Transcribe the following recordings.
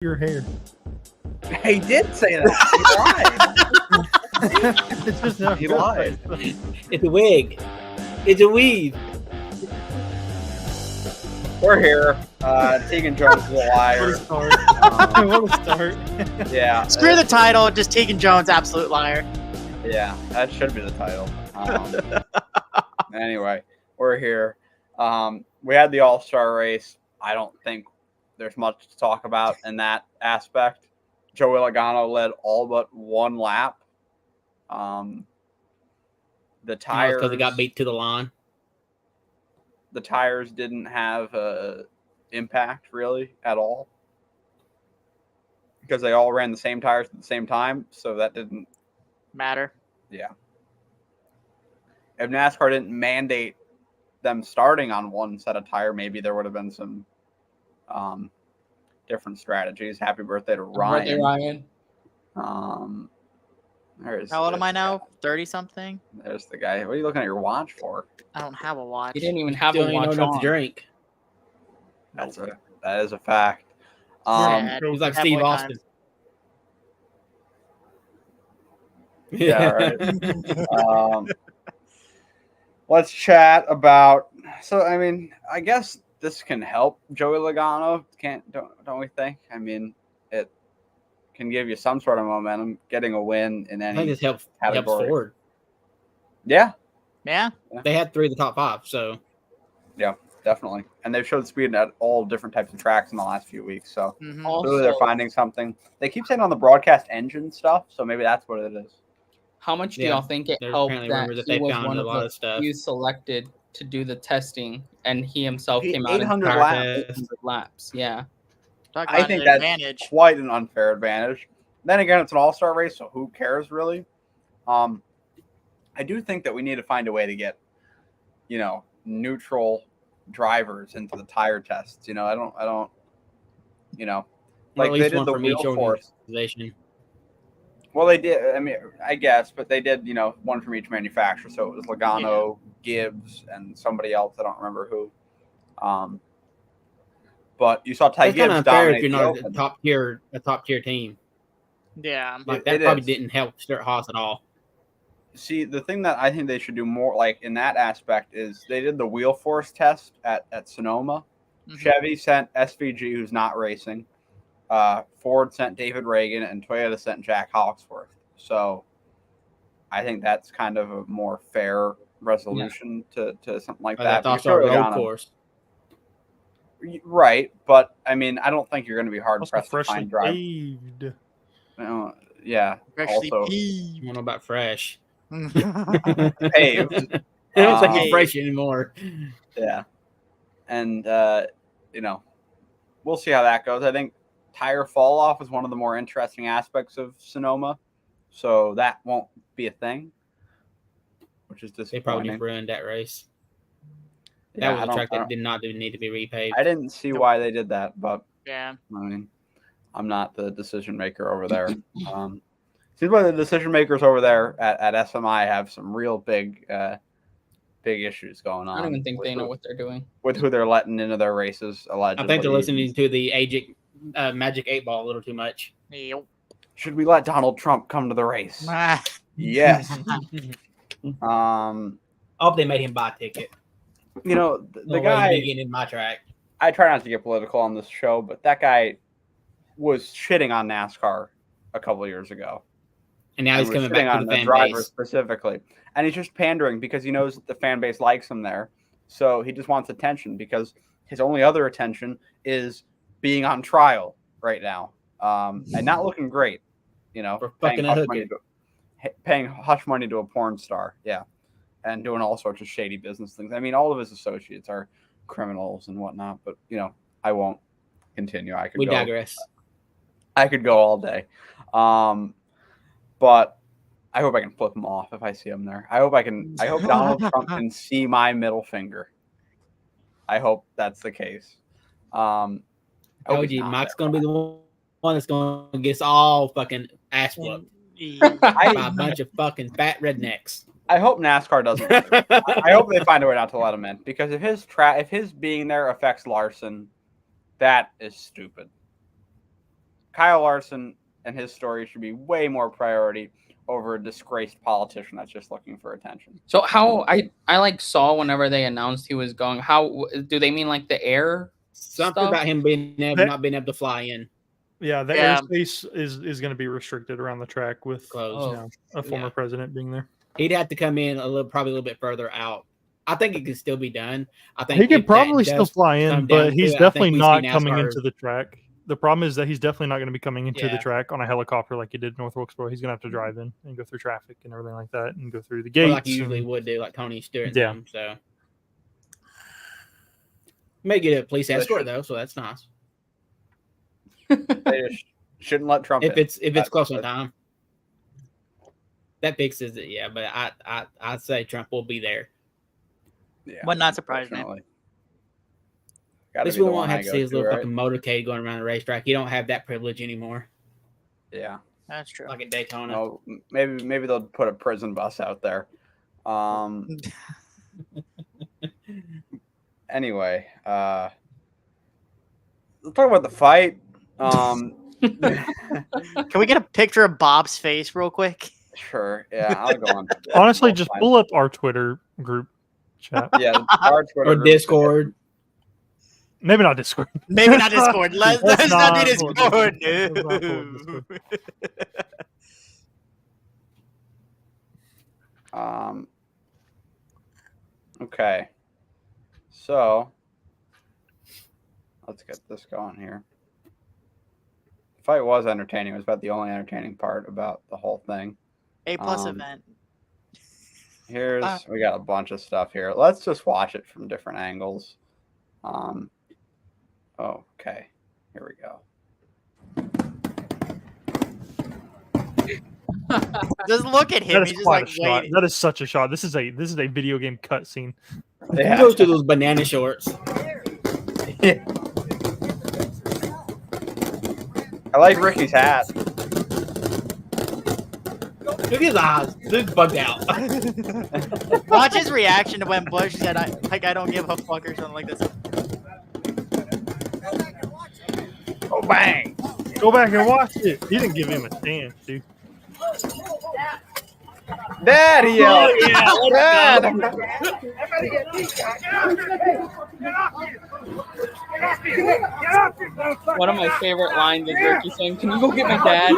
your hair. He did say that. It's just not He real lied. face. It's a wig. It's a weave. We're here. Tegan Jones is a What a liar. start. What a start. Yeah. Screw the title, just Tegan Jones, absolute liar. Yeah, that should be the title. Anyway, we're here. We had the All-Star race. I don't think there's much to talk about in that aspect. Joey Logano led all but one lap. The tires, Because he got beat to the line. the tires didn't have impact really at all because they all ran the same tires at the same time, so that didn't Matter. Yeah. If NASCAR didn't mandate them starting on one set of tire, maybe there would have been some different strategies. Happy birthday to Ryan. Ryan. There's How old am this I now? guy. 30 something? There's the guy. What are you looking at your watch for? I don't have a watch. He didn't even have Still a ain't watch know enough on. to drink. That is a fact. Sad. He was like Had Steve more Austin. times. Yeah, right. Let's chat about. So, I mean, I guess this can help Joey Logano. Don't we think? I mean, it can give you some sort of momentum. Getting a win in I think any this helps category. Ford. Yeah, Yeah. They had 3 of the top 5, so yeah, definitely. And they've showed speed at all different types of tracks in the last few weeks. So Mhm. clearly they're finding something. They keep saying on the broadcast engine stuff, so maybe that's what it is. How much do Yeah, y'all think it there's helped apparently that rumors that he they was found one a of lot the of stuff. few selected to do the testing, and he himself He- came out in 800 Tire laps. test. 800 laps? Yeah. Talk I about think an that's advantage. quite an unfair advantage. Then again, it's an all-star race, so who cares really? I do think that we need to find a way to get, neutral drivers into the tire tests. I don't, Or like at they least did one the from wheel each force. organization. Well, they did. I mean, I guess, but they did, one from each manufacturer. So it was Logano, Gibbs, and somebody else. I don't remember who. But you saw Ty It's kind Gibbs of unfair if dominate you're the not Open. a top tier team. Yeah. Like It that probably is. didn't help Stuart Haas at all. See, the thing that I think they should do more, like in that aspect, is they did the wheel force test at Sonoma. Mhm. Chevy sent SVG, who's not racing. Ford sent David Reagan, and Toyota sent Jack Hawksworth. So I think that's kind of a more fair resolution to something like that. That's Because also a Joey road Logano- course. Right, but I mean, I don't think you're going to be hard Also pressed to freshly find drivers. paved. Yeah, Freshly also I don't know about fresh. peeved. paved. It's like Um, fresh anymore. Yeah, and we'll see how that goes. I think tire fall off is one of the more interesting aspects of Sonoma, so that won't be a thing, which is They disappointing. probably just ruined that race. Yeah, That was I a don't- track I that don't- did not need to be repaved. I didn't see why they did that, but Yeah. I mean, I'm not the decision maker over there. Seems like the decision makers over there at SMI have some real big issues going on. I don't even think with they know who- what they're doing. with who they're letting into their races. Allegedly, I think they're listening to the Magic 8 Ball a little too much. Yep. Should we let Donald Trump come to the race? Ah. Yes. I hope they made him buy a ticket. The No way guy. he'd be getting in my track. I try not to get political on this show, but that guy was shitting on NASCAR a couple of years ago. And now he's And was coming shitting back on to the fan driver base. specifically, and he's just pandering because he knows that the fan base likes him there. So he just wants attention because his only other attention is being on trial right now, and not looking great. For fucking a hooker. Paying hush money to a porn star, yeah, and doing all sorts of shady business things. I mean, all of his associates are criminals and whatnot. But I won't continue. We digress. I could go all day. But I hope I can flip him off if I see him there. I hope Donald Trump can see my middle finger. I hope that's the case. Oh, gee, Mike's going to be the one that's going to get us all fucking ass whooped by a bunch of fucking fat rednecks. I hope NASCAR doesn't. I hope they find a way not to let him in, because if his being there affects Larson, that is stupid. Kyle Larson and his story should be way more priority over a disgraced politician that's just looking for attention. So how I like saw whenever they announced he was going. How do they mean like the air Something stuff? about him not being able to fly in. Yeah, the Yeah. airspace is going to be restricted around the track with Closed. a former president being there. He'd have to come in probably a little bit further out. I think it can still be done. I think He could if that probably does still fly in, come but down he's to it, I think definitely we not see coming NASCAR into the track. The problem is that he's definitely not going to be coming into the Yeah. track on a helicopter like he did in North Wilkesboro. He's going to have to drive in and go through traffic and everything like that, and go through the gates. Or like he usually would do, like Tony Stewart. Yeah. Them, so may get a police They escort should- though, so that's nice. They just shouldn't let Trump If in. it's close on time, that fixes it. Yeah, but I'd say Trump will be there. Yeah, Would not surprise me. unfortunately. At Gotta least be we the won't one have I to go see his little right? fucking motorcade going around the racetrack. You don't have that privilege anymore, Yeah. That's true. like at Daytona. No, maybe they'll put a prison bus out there. Anyway, let's talk about the fight. Can we get a picture of Bob's face real quick? Sure. Yeah, I'll go on. Honestly, just pull up our Twitter group chat. Yeah, our Twitter Or group- Discord. Maybe not Discord. Maybe not Discord. Let's Let's not not do pull Discord. Discord. Let's not pull No. Discord. Okay. So let's get this going here. The fight was entertaining. It was about the only entertaining part about the whole thing. A+ event. Here's we got a bunch of stuff here. Let's just watch it from different angles. Okay. Here we go. Just look at him. That is He's just quite like a shot. waiting. That is such a shot. This is a video game cutscene. Who goes to those banana shorts? I like Ricky's hat. Look at his eyes. This is bugged out. Watch his reaction to when Busch said, "I don't give a fuck" or something like this. Oh, bang! Go back and watch it. He didn't give him a chance, dude. Dad, he yelled. Dad! One of my favorite lines is Ricky saying, "Can you go get my dad?"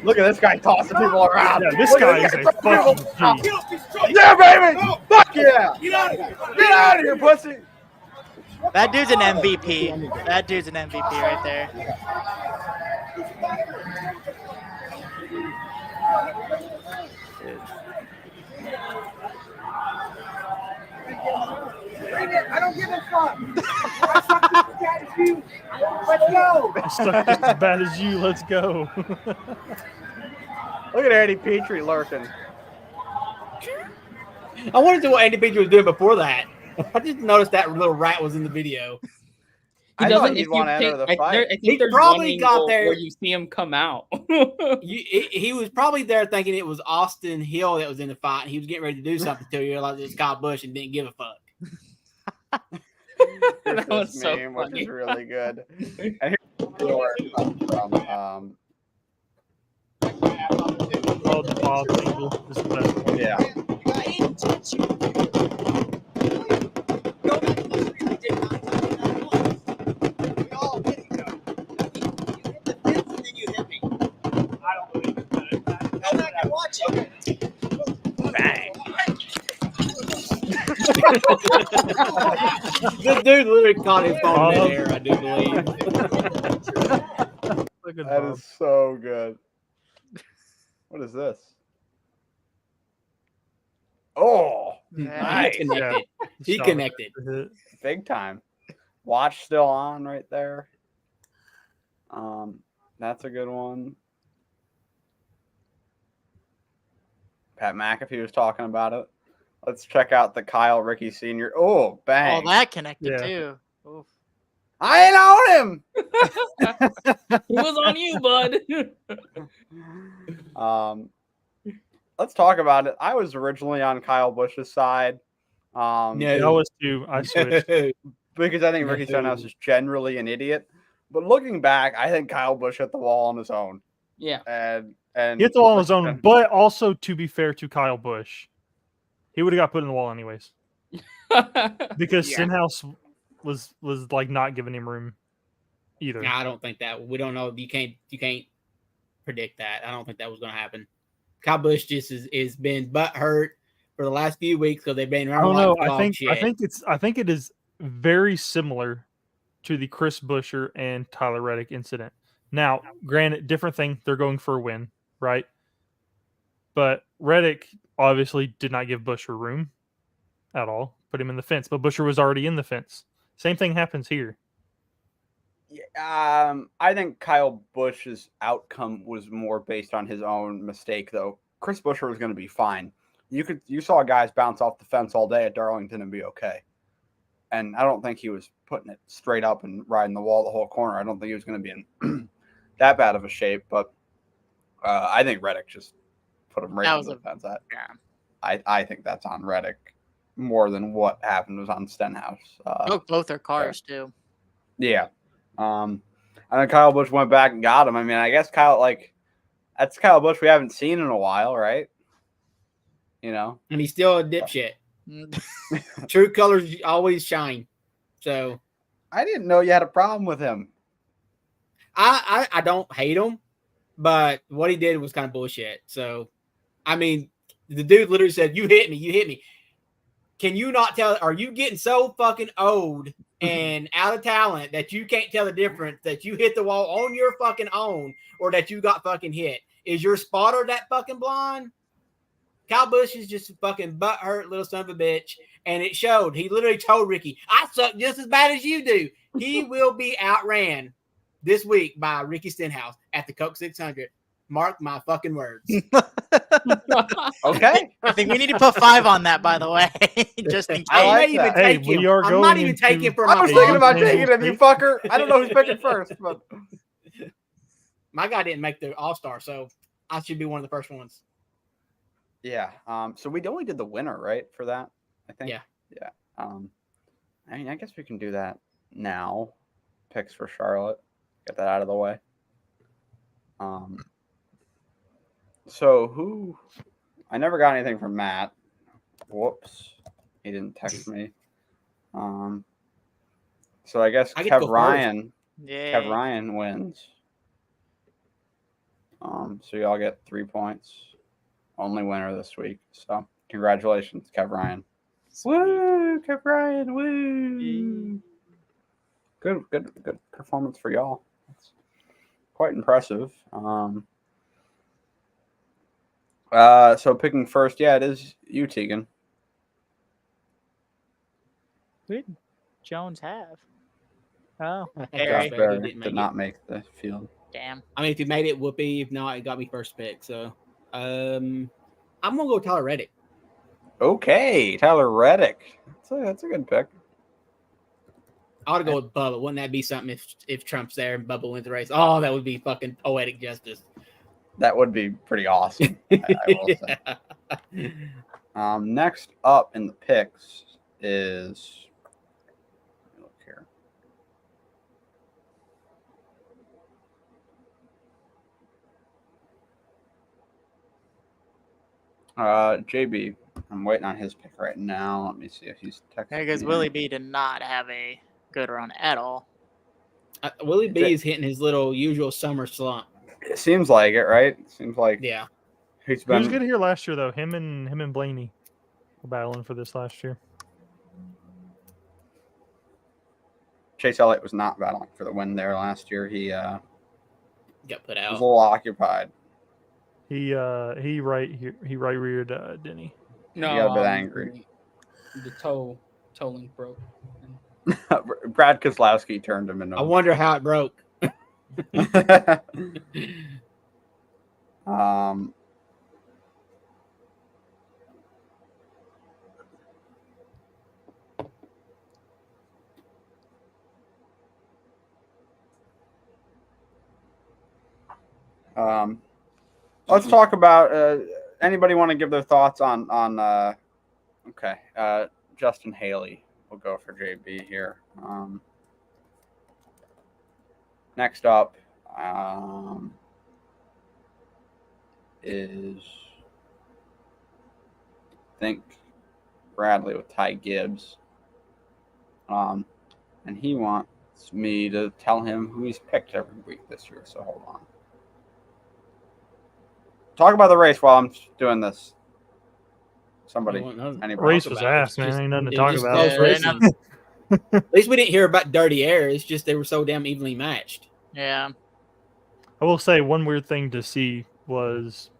Look at this guy tossing people around. Yeah, this Look at guy is a fucking G. Yeah, baby! Fuck yeah! Get out of here, pussy! That dude's an MVP. That dude's an MVP right there. I don't give a fuck. I suck just as bad as you. Let's go. I suck just as bad as you. Let's go. Look at Eddie Petrie lurking. I wanted to know what Andy Petrie was doing before that. I just noticed that little rat was in the video. I doesn't- thought he'd if you want to enter take- the I fight. think He there's probably one got angle there- where you see him come out. He was probably there thinking it was Austin Hill that was in the fight. And he was getting ready to do something to you, like it's Kyle Busch, and didn't give a fuck. Here's That was this so meme, which funny. is really good. And here's where it comes from. Oh, the Bob angle is the best one. Yeah. Bang. This dude literally caught his phone in midair, I do believe. Look at That Bob. is so good. What is this? Oh, nice. He connected. He Shot connected. the hit. Big time. Watch still on right there. That's a good one. Pat McAfee was talking about it. Let's check out the Kyle Ricky Sr. Oh, bang. Oh, that connected Yeah. too. Oof. I ain't on him. It was on you, bud. Let's talk about it. I was originally on Kyle Busch's side. No. I was too. I switched. because I think Ricky Stenhouse is generally an idiot. But looking back, I think Kyle Busch hit the wall on his own. Yeah. And He hit the wall on his own, but also to be fair to Kyle Busch, he would have got put in the wall anyways. Because Stenhouse was like not giving him room either. I don't think that. We don't know. You can't predict that. I don't think that was going to happen. Kyle Busch just is been butt hurt for the last few weeks because they've been around. I don't know. I think it is very similar to the Chris Buescher and Tyler Reddick incident. Now, granted, different thing. They're going for a win, right? But Reddick obviously did not give Buescher room at all. Put him in the fence, but Buescher was already in the fence. Same thing happens here. I think Kyle Busch's outcome was more based on his own mistake, though. Chris Buescher was going to be fine. You saw guys bounce off the fence all day at Darlington and be okay. And I don't think he was putting it straight up and riding the wall the whole corner. I don't think he was going to be in that bad of a shape, but I think Reddick just put him right into the fence. I think that's on Reddick more than what happened was on Stenhouse. Both their cars too. Yeah. And then Kyle Busch went back and got him. I mean, I guess that's Kyle Busch we haven't seen in a while, right? You know? And he's still a dipshit. True colors always shine. So I didn't know you had a problem with him. I don't hate him, but what he did was kind of bullshit. So, I mean, the dude literally said, you hit me. Can you not tell? Are you getting so fucking old and out of talent that you can't tell the difference that you hit the wall on your fucking own or that you got fucking hit? Is your spotter that fucking blind? Kyle Busch is just a fucking butthurt little son of a bitch, and it showed. He literally told Ricky, I suck just as bad as you do. He will be outran this week by Ricky Stenhouse at the Coke 600. Mark my fucking words. Okay. I think we need to put 5 on that, by the way. Just in case. I like that. Hey, we are I'm going not even taking for I my was thinking about Montana taking him, you fucker. I don't know who's picking first, but my guy didn't make the All-Star, so I should be one of the first ones. yeah. So we only did the winner, right, for that? I think. Yeah. Yeah. I mean, I guess we can do that now. Picks for Charlotte. Get that out of the way. So who? I never got anything from Matt. Whoops, he didn't text me. So I guess Kev Ryan. Yeah. Kev Ryan wins. So y'all get 3 points. Only winner this week. So congratulations, Kev Ryan. Woo, Kev Ryan, woo. Good performance for y'all. That's quite impressive. So picking first, yeah, it is you, Tegan. Who did Jones have? Oh, Josh Barry. Berry did not make the field. Damn. I mean, if you made it, whoopee. If not, it got me first pick. So, I'm gonna go with Tyler Reddick. Okay, Tyler Reddick. That's a good pick. I ought to go with Bubba. Wouldn't that be something if Trump's there and Bubba wins the race? Oh, that would be fucking poetic justice. That would be pretty awesome. I will say. Next up in the picks is. Let me look here. JB. I'm waiting on his pick right now. Let me see if he's texting. Because me. Willie B did not have a good run at all. Willie B is hitting his little usual summer slump. It seems like it, right? It seems like Yeah. He was good here last year, though. Him and Blaney were battling for this last year. Chase Elliott was not battling for the win there last year. He got put out. was a little occupied. He right reared Denny. No, He got a bit angry. The toe link broke. Brad Kozlowski turned him into. I wonder how it broke. Let's talk about. Anybody want to give their thoughts on? Okay, Justin Haley. We'll go for JB here. Next up is, I think, Bradley with Ty Gibbs. And he wants me to tell him who he's picked every week this year. So hold on. Talk about the race while I'm doing this. Somebody, anybody? Race was ass, man. Ain't nothing to talk about. Close racing. At least we didn't hear about dirty air. It's just they were so damn evenly matched. Yeah. I will say one weird thing to see was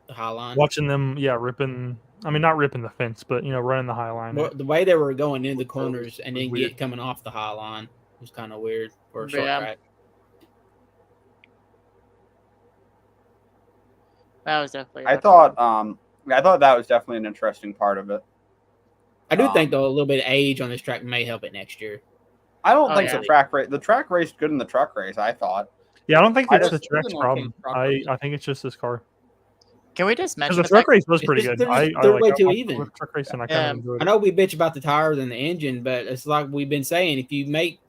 The high line. watching them, ripping. I mean, not ripping the fence, but running the high line. Well, the way they were going in the corners and then Weird. coming off the high line was kind of weird for a short Yeah. track. That was definitely. I thought that was definitely an interesting part of it. I do think though a little bit of age on this track may help it next year. I don't think yeah. the track raced good in the truck race. I thought. Yeah, I don't think it's the just- track's it's an problem. okay truck race. I think it's just this car. Can we just Because mention the truck race was It's pretty just- good. they're way I too watched even. the truck race and I Yeah. kind of enjoyed I it. know we bitch about the tires and the engine, but it's like we've been saying, if you make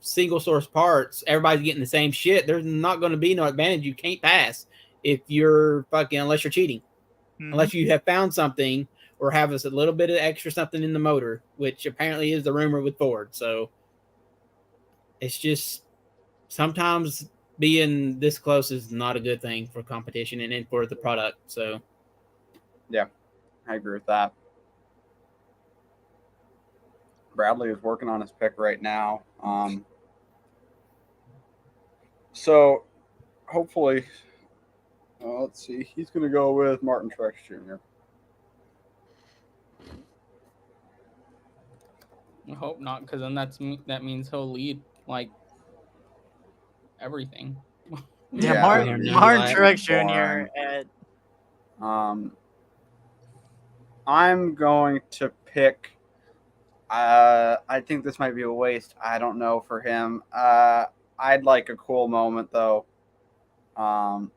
single source parts, everybody's getting the same shit. There's not going to be no advantage. You can't pass if you're unless you're cheating, unless you have found something or have us a little bit of extra something in the motor, which apparently is the rumor with Ford. So it's just sometimes being this close is not a good thing for competition and then for the product. So I agree with that. Bradley is working on his pick right now. So hopefully, let's see. He's going to go with Martin Truex Jr. I hope not, because then that means he'll lead like everything. Yeah, Yeah, Martin that'd be Truex boring. Jr. and I'm going to pick. I think this might be a waste. I don't know for him. I'd like a cool moment though. Oh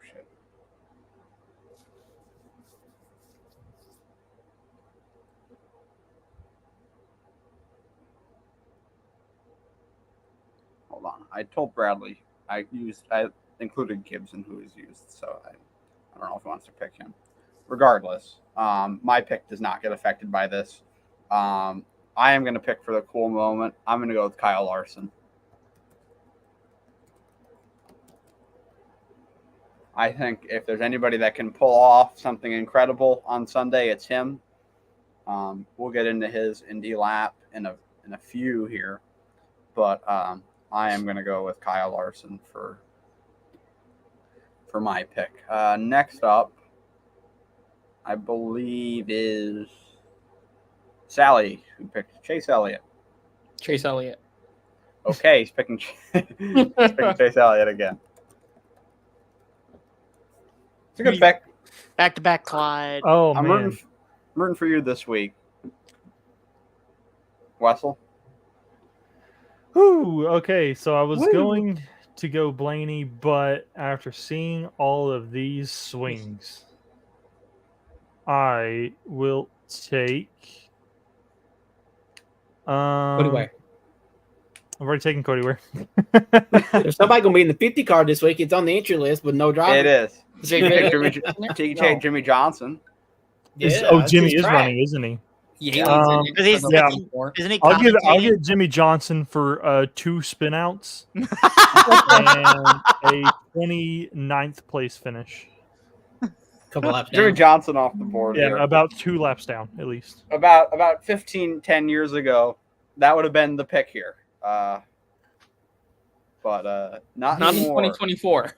shit. Hold on. I told Bradley I included Gibson who was used, so I don't know if he wants to pick him. Regardless, my pick does not get affected by this. I am going to pick for the cool moment. I'm going to go with Kyle Larson. I think if there's anybody that can pull off something incredible on Sunday, it's him. We'll get into his Indy lap in a few here, but I am going to go with Kyle Larson for my pick. Next up, I believe is Sally, who picked Chase Elliott. Chase Elliott. Okay, he's picking Chase Elliott again. It's a good pick. back-to-back Clyde. Oh, I'm man. rooting for you this week. Wessel? Whew, okay, so I was going to go Blaney, but after seeing all of these swings, I will take. Cody Ware. I've already taken Cody Ware. There's somebody going to be in the 50 car this week. It's on the entry list with no driver. It is. JJ. Jimmy Johnson. Yeah, Jimmy it's his is track. running, isn't he? Yeah, Because he's Yeah. isn't he? I'll commentating? get Jimmy Johnson for 2 spin outs and a 29th place finish. Couple laps Jimmy down. Johnson off the board Yeah, here. about 2 laps down at least. About 10 years ago, that would have been the pick here. But not not in anymore. 2024.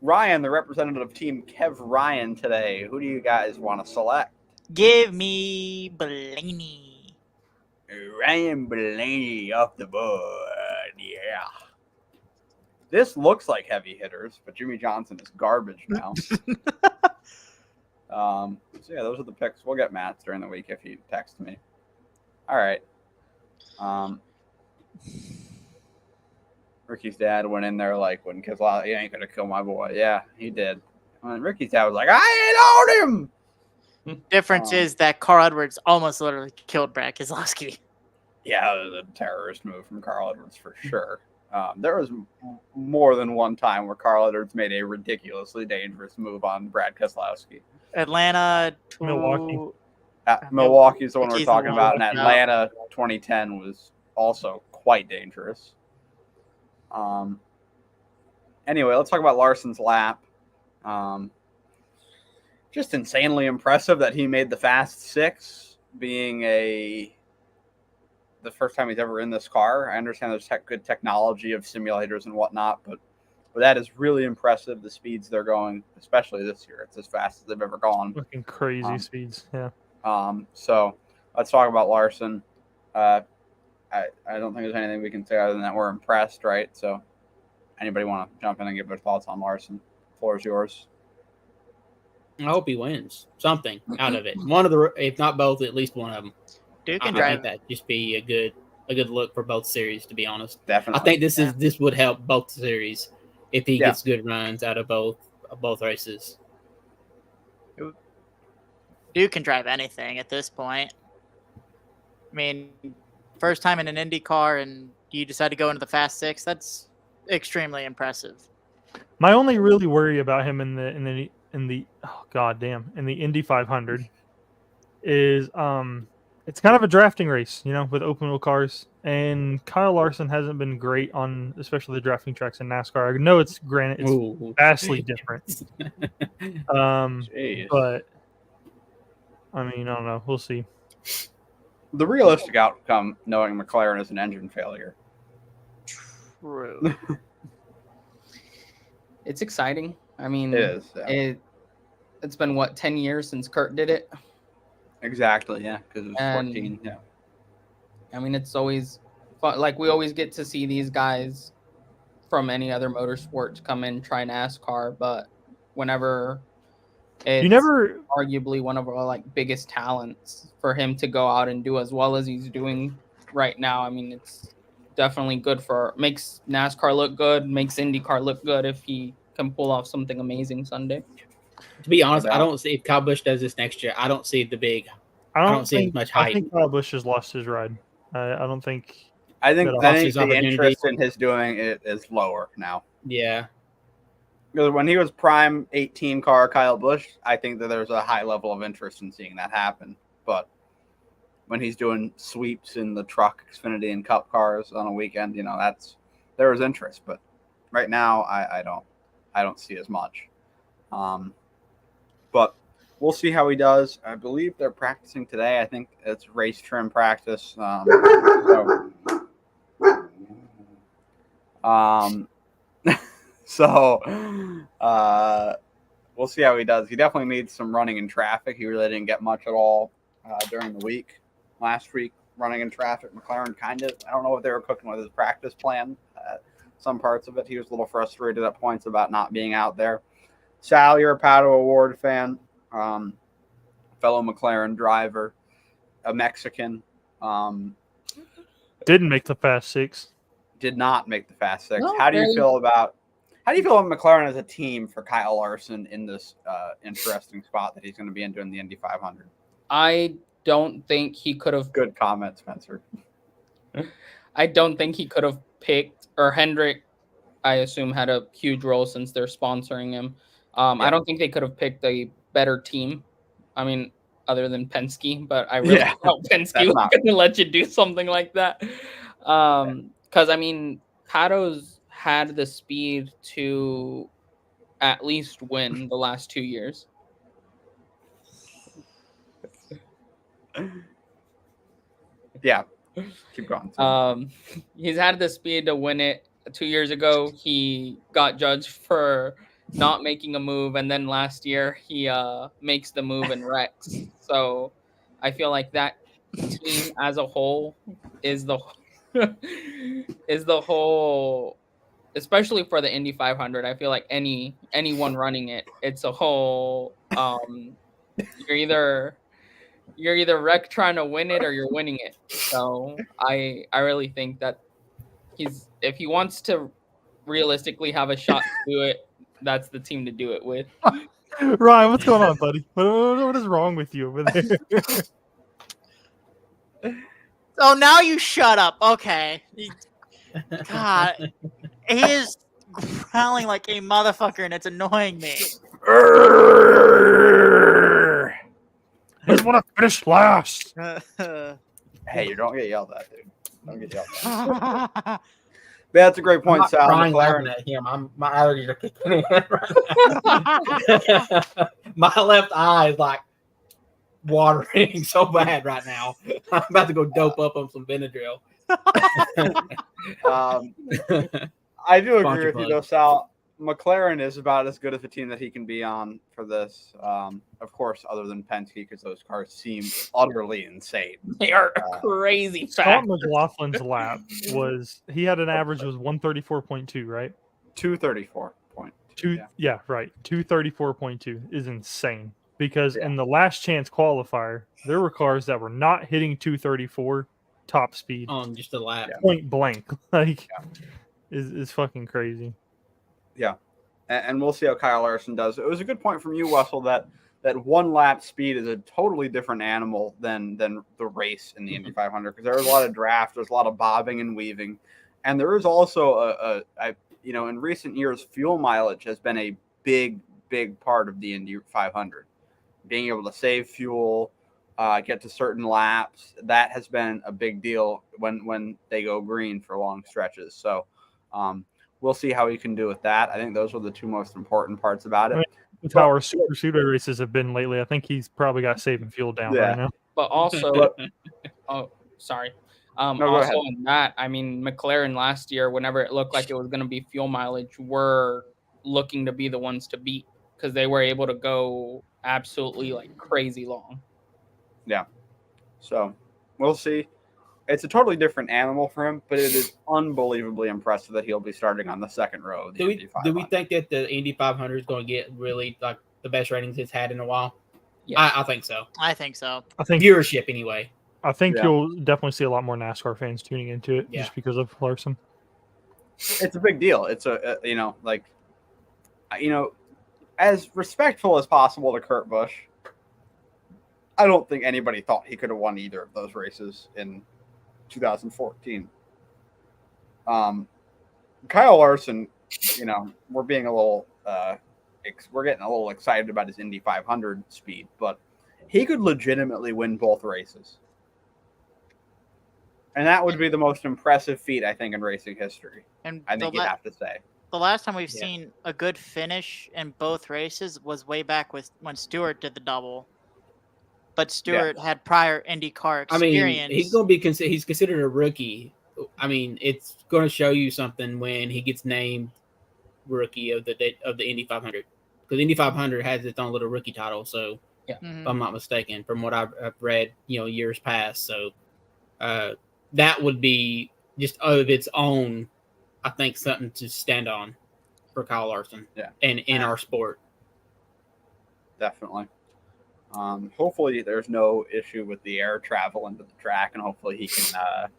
Ryan, the representative of Team Kev Ryan today. Who do you guys want to select? Give me Blaney. Ryan Blaney off the board. Yeah. This looks like heavy hitters, but Jimmy Johnson is garbage now. So yeah, those are the picks. We'll get Matt's during the week if he texts me. All right. Ricky's dad went in there like when kids he ain't gonna kill my boy. Yeah, he did. And Ricky's dad was like, I ain't on him. Difference is that Carl Edwards almost literally killed Brad Keselowski. Yeah, it was a terrorist move from Carl Edwards for sure. There was more than one time where Carl Edwards made a ridiculously dangerous move on Brad Keselowski. Atlanta, Milwaukee. Milwaukee's the one we're Milwaukee's talking the about, and one. Atlanta 2010 was also quite dangerous. Anyway, let's talk about Larson's lap. Just insanely impressive that he made the fast 6, being the first time he's ever in this car. I understand there's good technology of simulators and whatnot, but that is really impressive. The speeds they're going, especially this year, it's as fast as they've ever gone. Looking crazy speeds, yeah. So let's talk about Larson. I don't think there's anything we can say other than that we're impressed, right? So anybody want to jump in and give their thoughts on Larson? The floor is yours. I hope he wins something out of it. One of the, if not both, at least one of them. Duke I can think drive. that just be a good look for both series. To be honest, Definitely. I think this would help both series if he gets good runs out of both races. Duke can drive anything at this point. I mean, first time in an Indy car and you decide to go into the Fast 6, that's extremely impressive. My only really worry about him in the Indy 500 is it's kind of a drafting race, with open wheel cars, and Kyle Larson hasn't been great on especially the drafting tracks in NASCAR. I know it's vastly different. But I mean, I don't know. We'll see. The realistic outcome, knowing McLaren is an engine failure. True. It's exciting. I mean, it is. Yeah. It's been 10 years since Kurt did it. Exactly. Yeah, because it was 14. Yeah. I mean, it's always fun. Like, we always get to see these guys from any other motorsport come in, try NASCAR, but whenever it's arguably one of our biggest talents for him to go out and do as well as he's doing right now. I mean, it's definitely good makes NASCAR look good, makes IndyCar look good if he can pull off something amazing Sunday. To be honest, I don't see if Kyle Busch does this next year. I don't see I don't see much hype. I think Kyle Busch has lost his ride. I don't think. I think the interest in his doing it is lower now. Yeah. Because when he was prime 18 car Kyle Busch, I think that there's a high level of interest in seeing that happen. But when he's doing sweeps in the truck, Xfinity, and Cup cars on a weekend, there was interest. But right now, I don't see as much. But we'll see how he does. I believe they're practicing today. I think it's race trim practice. So we'll see how he does. He definitely needs some running in traffic. He really didn't get much at all during the week. Last week, running in traffic, McLaren I don't know what they were cooking with his practice plan. Some parts of it, he was a little frustrated at points about not being out there. Sal, you're a Pato Award fan, fellow McLaren driver, a Mexican. Didn't make the Fast 6. Did not make the Fast 6. No, How do you feel about McLaren as a team for Kyle Larson in this interesting spot that he's going to be in doing the Indy 500? I don't think he could have. Good comment, Spencer. I don't think he could have picked, or Hendrick, I assume, had a huge role since they're sponsoring him. I don't think they could have picked a better team. I mean, other than Penske, but I really doubt Penske was going to let you do something like that. Because, I mean, Pato's had the speed to at least win the last 2 years. Yeah, keep going. He's had the speed to win it. 2 years ago, he got judged for not making a move, and then last year he makes the move and wrecks. So I feel like that team as a whole is the whole, especially for the Indy 500. I feel like anyone running it, it's a whole. You're either wreck trying to win it or you're winning it. So I really think that if he wants to realistically have a shot to do it, that's the team to do it with. Ryan, what's going on, buddy? What is wrong with you over there? Oh, now you shut up. Okay. God, he is growling like a motherfucker, and it's annoying me. I just want to finish last. Hey, you don't get yelled at, dude. Don't get yelled at. But that's a great I'm point, not Sal. crying laughing McLaren. at him. My allergies are kicking in right now. My left eye is like watering so bad right now. I'm about to go dope up on some Benadryl. I do agree Sponsor with you, plug. though, Sal. McLaren is about as good as a team that he can be on for this. Of course, other than Penske, because those cars seem utterly insane. They are crazy Scott fast. McLaughlin's lap he had an average was 134.2, right? 234.2. Yeah, right. 234.2 is insane because Yeah. in the last chance qualifier, there were cars that were not hitting 234 top speed On just a lap. Yeah. point blank. Like, is fucking crazy. And we'll see how Kyle Larson does. It was a good point from you, Wessel, that one lap speed is a totally different animal than the race in the Indy 500 because there was a lot of draft, there's a lot of bobbing and weaving, and there is also in recent years, fuel mileage has been a big part of the Indy 500. Being able to save fuel, get to certain laps, that has been a big deal when they go green for long stretches. So. We'll see how he can do with that. I think those are the two most important parts about it. With how our super speedway races have been lately, I think he's probably got saving fuel down right now. But also, oh, sorry. No, go also ahead. on that, I mean, McLaren last year, whenever it looked like it was going to be fuel mileage, were looking to be the ones to beat because they were able to go absolutely like crazy long. Yeah. So we'll see. It's a totally different animal for him, but it is unbelievably impressive that he'll be starting on the second row. Of the Indy 500. Do we think that the Indy 500 is going to get really like the best ratings it's had in a while? Yes. I think so. I think so. I think Viewership anyway. I think Yeah. you'll definitely see a lot more NASCAR fans tuning into it just because of Larson. It's a big deal. It's as respectful as possible to Kurt Busch. I don't think anybody thought he could have won either of those races in 2014. Kyle Larson, we're being a little, we're getting a little excited about his Indy 500 speed, but he could legitimately win both races. And that would be the most impressive feat, I think, in racing history. And I think you'd have to say. the last time we've seen a good finish in both races was way back when Stewart did the double. But Stewart had prior IndyCar experience. I mean, he's going to be he's considered a rookie. I mean, it's going to show you something when he gets named rookie of the Indy 500 because Indy 500 has its own little rookie title. So, if I'm not mistaken, from what I've read, years past. So, that would be just of its own, I think, something to stand on for Kyle Larson. Yeah, and in our sport, definitely. Hopefully there's no issue with the air travel into the track, and hopefully he can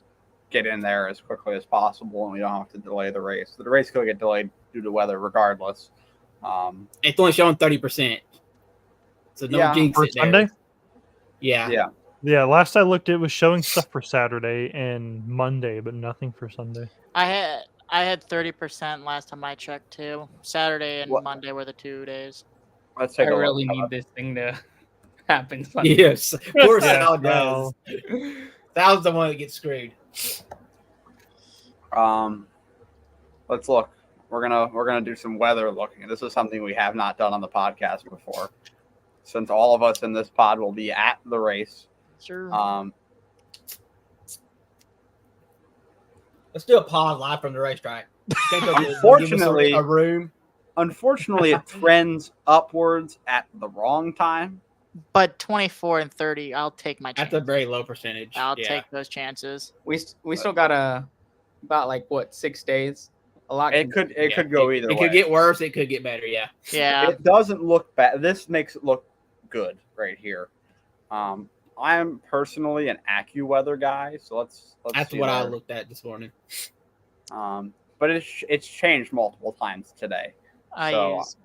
get in there as quickly as possible, and we don't have to delay the race. The race could get delayed due to weather regardless. It's only showing 30%. So no jinx it there. Sunday? Yeah. Yeah, last I looked, it was showing stuff for Saturday and Monday, but nothing for Sunday. I had 30% last time I checked too. Saturday and Monday were the 2 days. Let's take I a look. really need this thing to happen Sunday. Yes, of course Sal does. Sal's the one that gets screwed. Let's look. We're gonna do some weather looking. This is something we have not done on the podcast before, since all of us in this pod will be at the race. Sure. Let's do a pod live from the racetrack. Unfortunately, a room. Unfortunately, it trends upwards at the wrong time. But 24 and 30, I'll take my chances. That's a very low percentage. I'll take those chances. We still got about 6 days. A lot. It could go either way. It could get worse. It could get better. Yeah. Yeah. It doesn't look bad. This makes it look good right here. I am personally an AccuWeather guy, so let's. That's see what I there. looked at this morning. But it's changed multiple times today. I So, use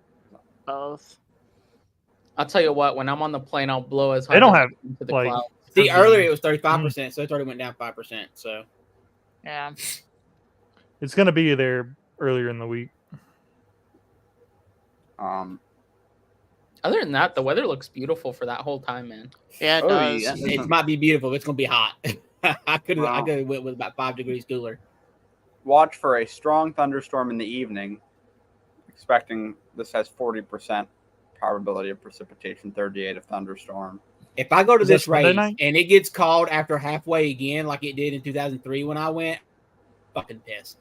both. I'll tell you what. When I'm on the plane, I'll blow as They hard don't as I have, can to the like- cloud. See, Mhm. earlier it was 35%, so it's already went down 5%. So Yeah. It's going to be there earlier in the week. Other than that, the weather looks beautiful for that whole time, man. Yeah, it Oh, does. yeah. it might be beautiful. But it's gonna be hot. I could Wow. have went with about 5 degrees cooler. Watch for a strong thunderstorm in the evening. Expecting this has 40% probability of precipitation, 38 of thunderstorm. If I go to Is that this Sunday race night? and it gets called after halfway again, like it did in 2003 when I went, fucking pissed.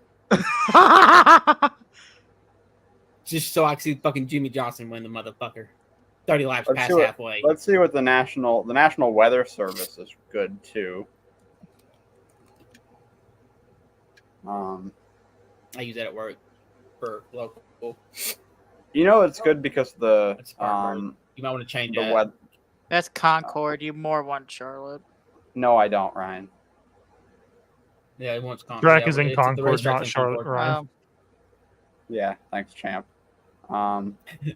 Just so I can see fucking Jimmy Johnson win the motherfucker. 30 laps Let's past see what- halfway. Let's see what the National Weather Service is good too. I use that at work for local. You know it's good because the That's smart, bro. You might want to change the that. weather. That's Concord. You more want Charlotte. No, I don't, Ryan. Yeah, it wants Concord. Track Yeah, is in the Concord, racetrack's not in Charlotte, Concord. Ryan. Um, Yeah, thanks, champ.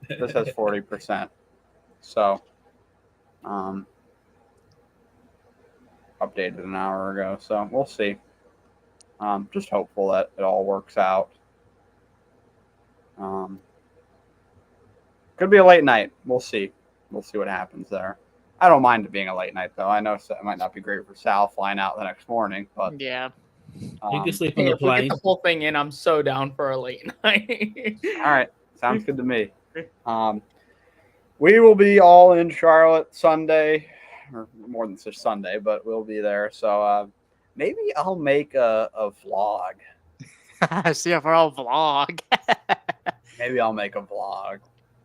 This has 40%. So, updated an hour ago. So we'll see. Just hopeful that it all works out. Could be a late night. We'll see. We'll see what happens there. I don't mind it being a late night, though. I know it might not be great for Sal flying out the next morning, but yeah. You can sleep Hey, on the if we get plane. the whole thing in, I'm so down for a late night. all right, sounds good to me. We will be all in Charlotte Sunday, or more than just Sunday, but we'll be there. So maybe I'll make a vlog. CFRL vlog. Maybe I'll make a vlog.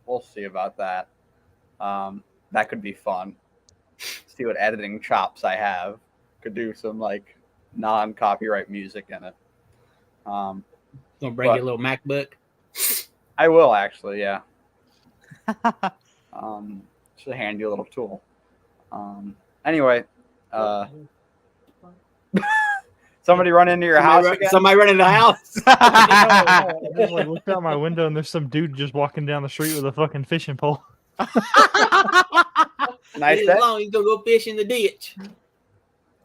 We'll see about that. That could be fun. See what editing chops I have. Could do some like non-copyright music in it. Gonna bring you a little MacBook. I will actually, yeah. It's a handy little tool. Anyway, somebody run into your house again? Somebody run into the house. I just like looked out my window and there's some dude just walking down the street with a fucking fishing pole. Nice Leave day. it alone. He's gonna go fish in the ditch.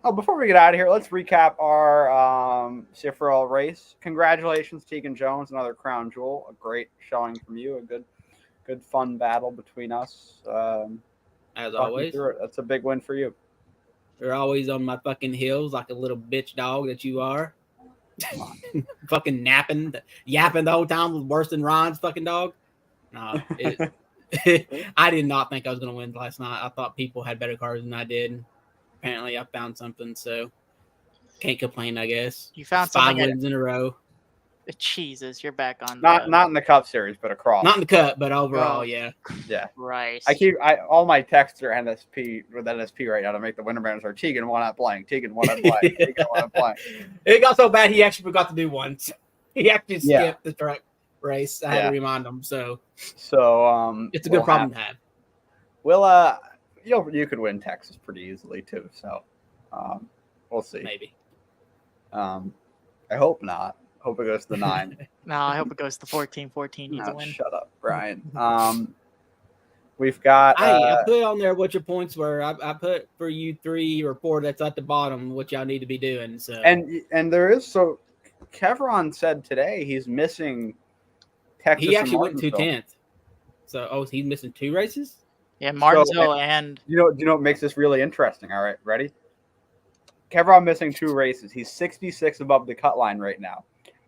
Oh, before we get out of here, let's recap our CFRL race. Congratulations, Tegan Jones, another crown jewel. A great showing from you. A good fun battle between us. As Talking always, through it. That's a big win for you. you're always on my fucking heels like a little bitch dog that you are. Fucking yapping the whole time was worse than Ron's fucking dog. No, I did not think I was gonna win last night. I thought people had better cars than I did. Apparently, I found something, so can't complain. I guess You found 5 something. wins in a row. Jesus, you're back on. Not in the Cup Series, but across. Not in the cup, but overall, Oh. yeah. Yeah. Right. All my texts are NSP with NSP right now to make the winner banners are Tegan one not playing, Tegan one not playing, Tegan one not playing. It got so bad he actually forgot to do one. He actually Yeah. skipped the truck race. I had to remind him. So So it's a good problem to have. We'll you could win Texas pretty easily too. So we'll see. Maybe. I hope not. Hope it goes to the 9. No, I hope it goes to 14-14. He's a No, win. shut up, Brian. We've got. I put on there what your points were. I put for you 3 or 4 that's at the bottom what y'all need to be doing. So and there is so. Kevron said today he's missing Texas. he actually went and 2/10. So he's missing 2 races. Yeah, Martinsville and You know what makes this really interesting? All right, ready? Kevron missing 2 races. He's 66 above the cut line right now.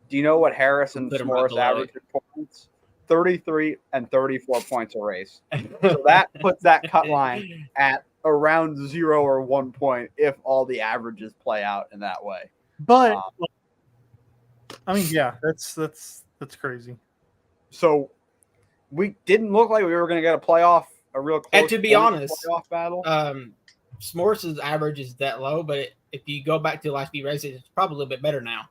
Do you know what Harris and Put him right S'mores below average in points? 33 and 34 points a race. So that puts that cut line at around 0 or 1 point if all the averages play out in that way. But I mean, yeah, that's crazy. So we didn't look like we were going to get a real close And to be honest, playoff battle. S'mores' average is that low, but if you go back to the last few races, it's probably a little bit better now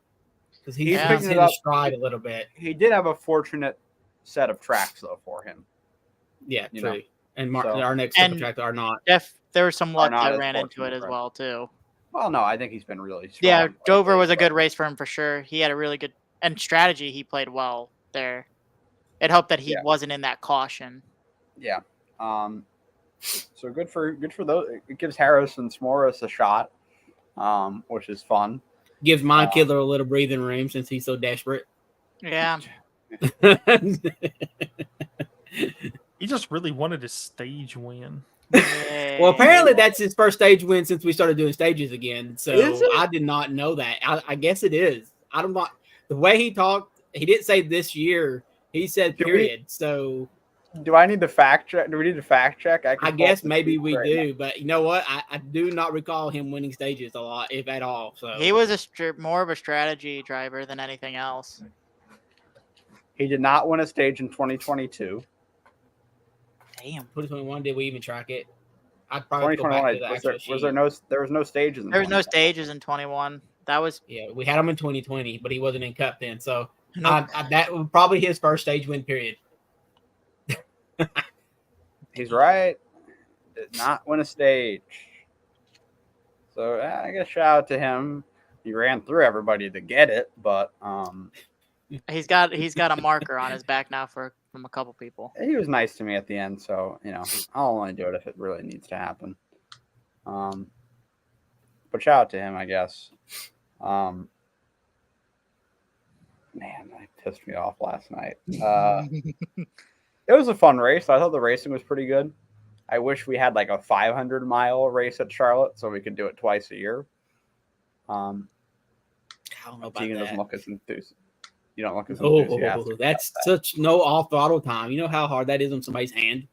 because he's picking hit it up. his stride a little bit. He did have a fortunate set of tracks though for him. Yeah, You true. know, And so- our next And- subtract are not. there was some luck not that as ran into fortunate, it as right. well too. Well, no, I think he's been really strong. Yeah, Dover was a lately, good but- race for him for sure. He had a really good and strategy. He played well there. It helped that he Yeah. wasn't in that caution. Yeah. So good for those. It gives Harris and S'mores a shot, which is fun. Gives Mind Killer a little breathing room since he's so desperate. Yeah. He just really wanted a stage win. Well, apparently that's his first stage win since we started doing stages again. So Is it? I did not know that. I guess it is. I don't know. The way he talked, he didn't say this year. He said period. So do I need to fact check? Do we need to fact check? I guess maybe we do. But you know what? I do not recall him winning stages a lot, if at all. So He was more of a strategy driver than anything else. He did not win a stage in 2022. Damn. 2021, did we even track it? I'd probably go back to the 2021 actual there was no stages. There was no stages in 21. That was Yeah, we had him in 2020, but he wasn't in Cup then. So no, that was probably his first stage win period. He's right. Did not win a stage. So I guess shout out to him. He ran through everybody to get it, but he's got a marker on his back now from a couple people. he was nice to me at the end. So I'll only do it if it really needs to happen. But shout out to him, I guess. Man, that pissed me off last night. It was a fun race. I thought the racing was pretty good. I wish we had like a 500-mile race at Charlotte so we could do it twice a year. I don't know about Tegan that. doesn't look as enthused. You don't look as enthusiastic. That's such no off throttle time. You know how hard that is on somebody's hand,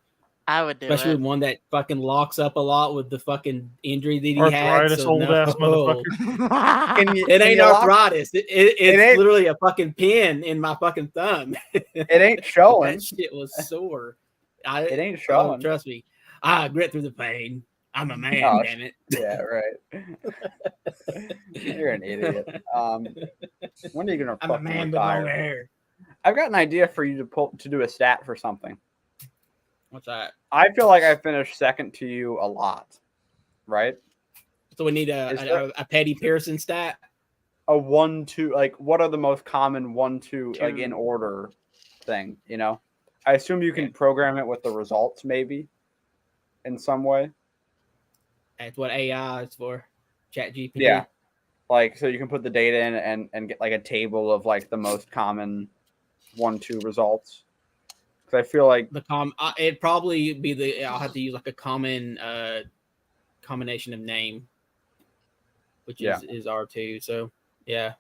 I would do especially it. with one that fucking locks up a lot with the fucking injury that he Arthritis, had. So old ass motherfucker. It ain't arthritis. It's literally a fucking pin in my fucking thumb. It ain't showing. That shit was sore. It ain't showing. Trust me. I grit through the pain. I'm a man, Oh, damn it. Yeah, right. You're an idiot. When are you gonna I'm a fucking man with retire? long hair. I've got an idea for you to do a stat for something. What's that? I feel like I finished second to you a lot, right? So we need a Petty Pearson stat. A 1-2, like what are the most common 1-2 like in order thing? I assume you can program it with the results, maybe in some way. That's what AI is for. ChatGPT. Yeah, like so you can put the data in and get like a table of like the most common 1-2 results. Because I feel like it'd probably be I'll have to use like a common combination of name, which is R2. So yeah,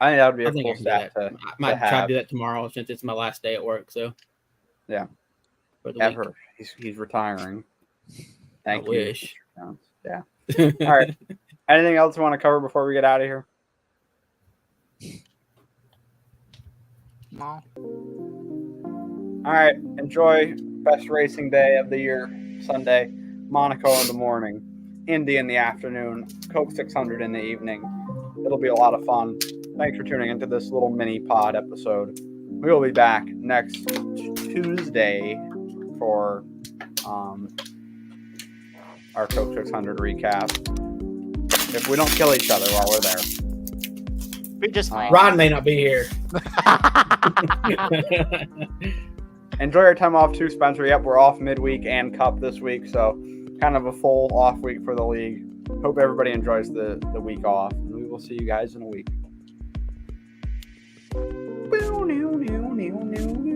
I think that would be a I cool stat to I might try have. to do that tomorrow since it's my last day at work. So Yeah. for the week. Ever. He's retiring. Thank you. Wish. Yeah. All right. Anything else you want to cover before we get out of here? No. All right. Enjoy best racing day of the year, Sunday. Monaco in the morning, Indy in the afternoon, Coke 600 in the evening. It'll be a lot of fun. Thanks for tuning into this little mini pod episode. We will be back next Tuesday for our Coke 600 recap. If we don't kill each other while we're there. We just might. Ron may not be here. Enjoy your time off too, Spencer. Yep, we're off midweek and Cup this week, so kind of a full off week for the league. Hope everybody enjoys the week off, and we will see you guys in a week.